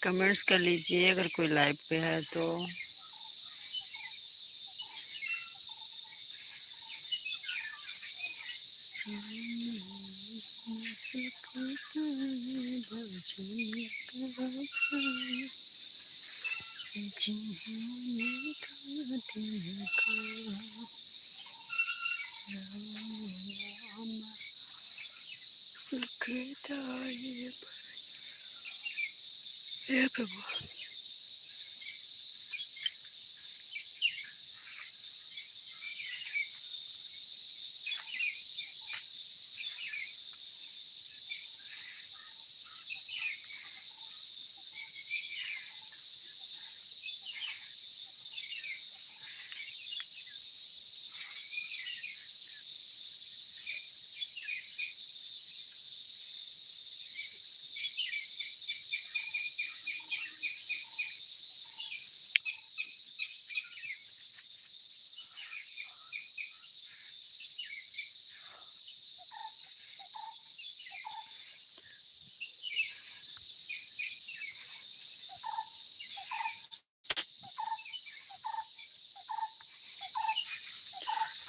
Comments कर लीजिए अगर कोई लाइव पे है तो। हे प्रभु।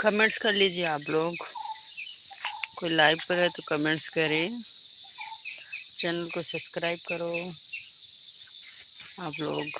कमेंट्स कर लीजिए आप लोग, कोई लाइव पर है तो कमेंट्स करें, चैनल को सब्सक्राइब करो आप लोग।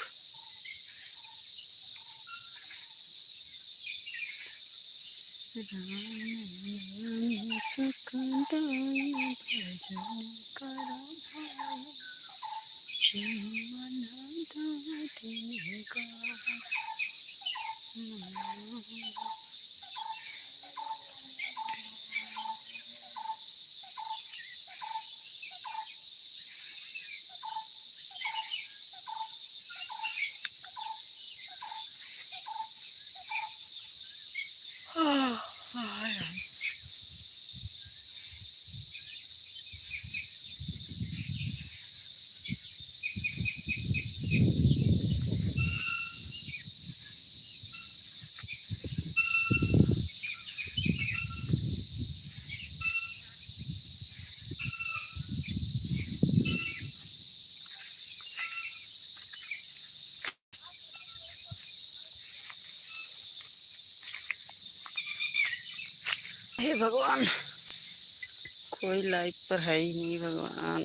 हे भगवान, कोई लाइव पर है ही नहीं भगवान।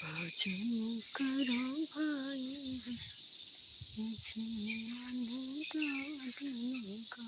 भजन करो भाई, भजन करो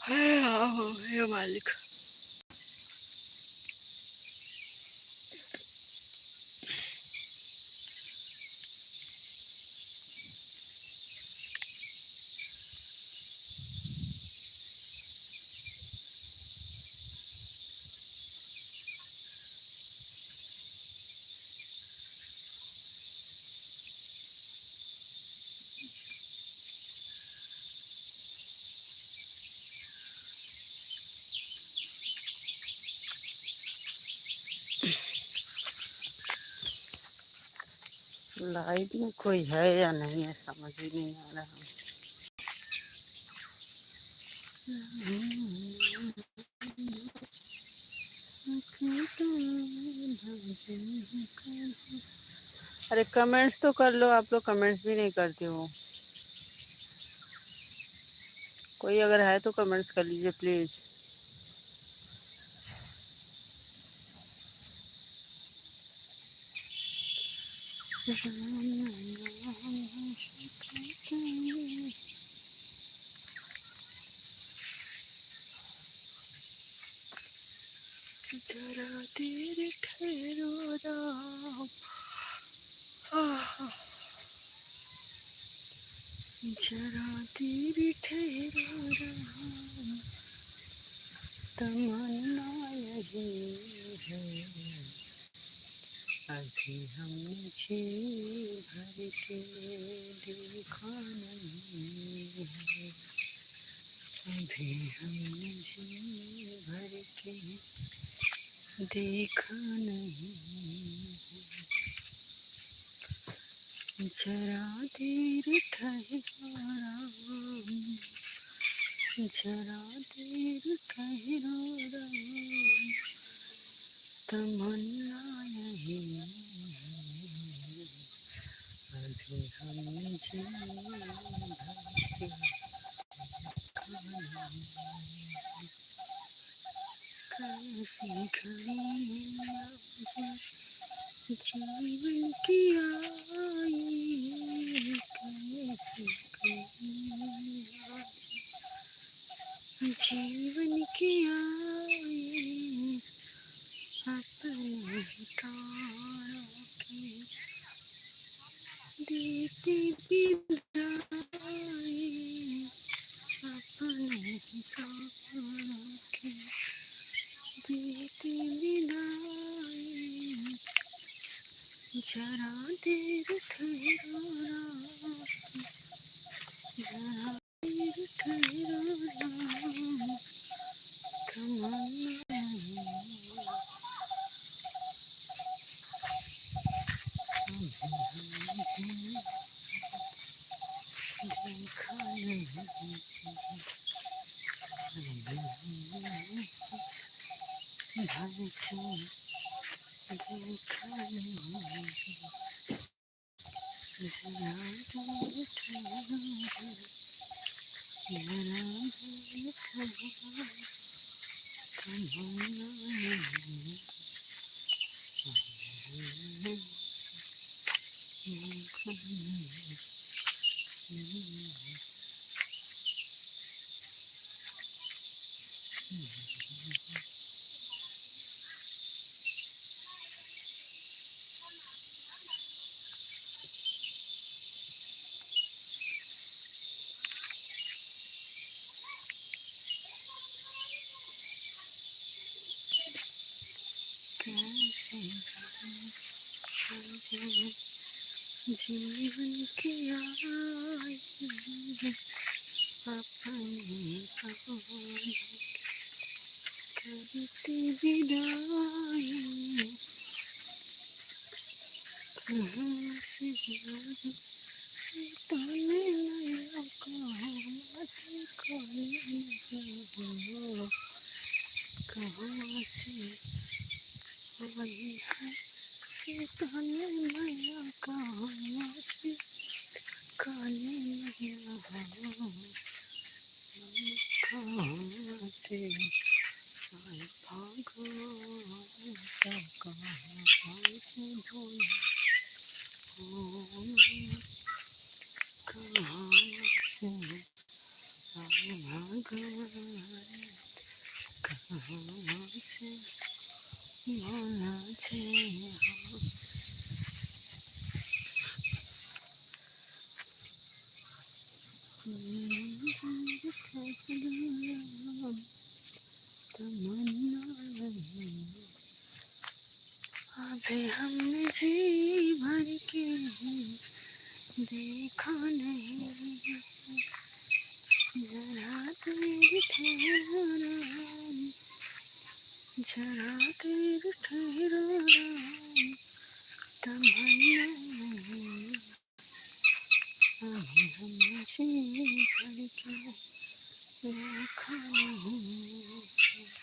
हे मालिक। लाइट में कोई है या नहीं है समझ ही नहीं आ रहा। अरे कमेंट्स तो कर लो, आप लोग कमेंट्स भी नहीं करते हो। कोई अगर है तो कमेंट्स कर लीजिए प्लीज। जरा देर ठहरो राम, जरा देर ठहरो राम, तमन्ना यही है, अभी हमने जी भर के देखा नहीं है, अभी हमने जी भर के देखा नहीं, जरा देर ठहरो राम, जरा देर ठहरो राम, तमन्ना यही है, अभी हमने जी भर के कैसी घड़ी जीवन की आई, कैसी घड़ी जीवन की आई, अपने तारों की देती विदाई, अपने तारों की देती विदाई, जरा देर ठहरो राम, जरा देर ठहरो राम, तमन्ना देखा नहीं, देखा नहीं, जरा देर ठहरो, जरा देर ठहरो, तमन्ना विदाई कहाँ से जाऊं तूने नया कहाँ से खाने जाऊं कहाँ से आई है तूने नया कहाँ से खाने जाऊं कहाँ से आई भगवान का कहाँ से ढूंढूं कहाँ से आई भगवान कहाँ से माना चाहिए तमन्ना अभी हमने जी भर के देखा नहीं जरा तेरी ठहरा जरा तेरी ठहरा तमन्ना अभी हमने जी भर के देखा नहीं देखा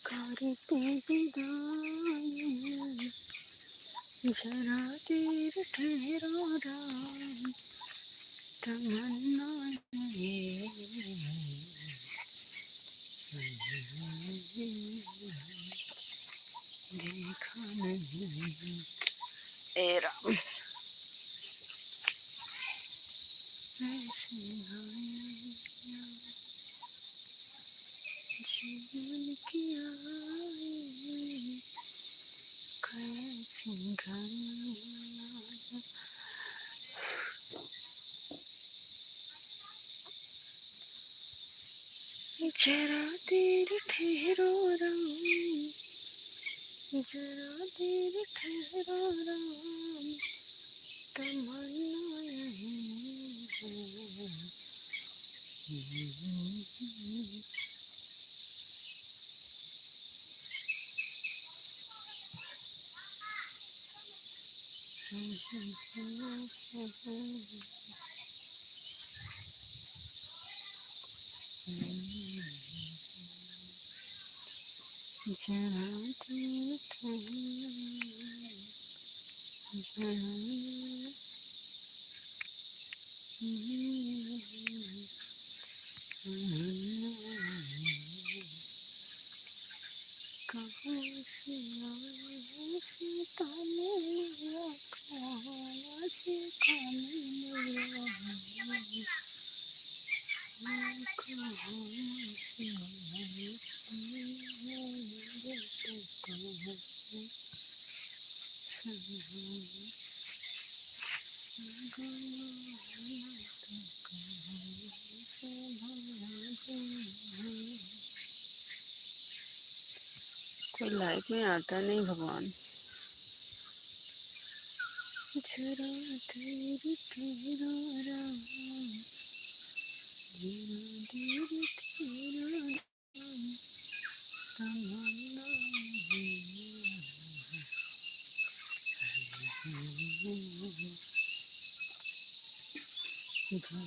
करते विदाई जरा देर ठहरो राम तमन्ना ये देखा नहीं ए राम ऐसे आया जीवन की आई कैसी घड़ी जरा देर ठहरो राम जरा देर ठहरो राम तमन्ना यही है जरा देर कहाँ से आए ताने कहाँ से खाने कोई लाइफ में आता नहीं भगवान जरा तेरी तेरा राम जरा तेरी तेरा राम तमन्ना देखा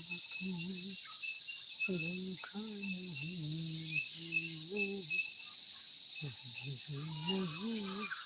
नहीं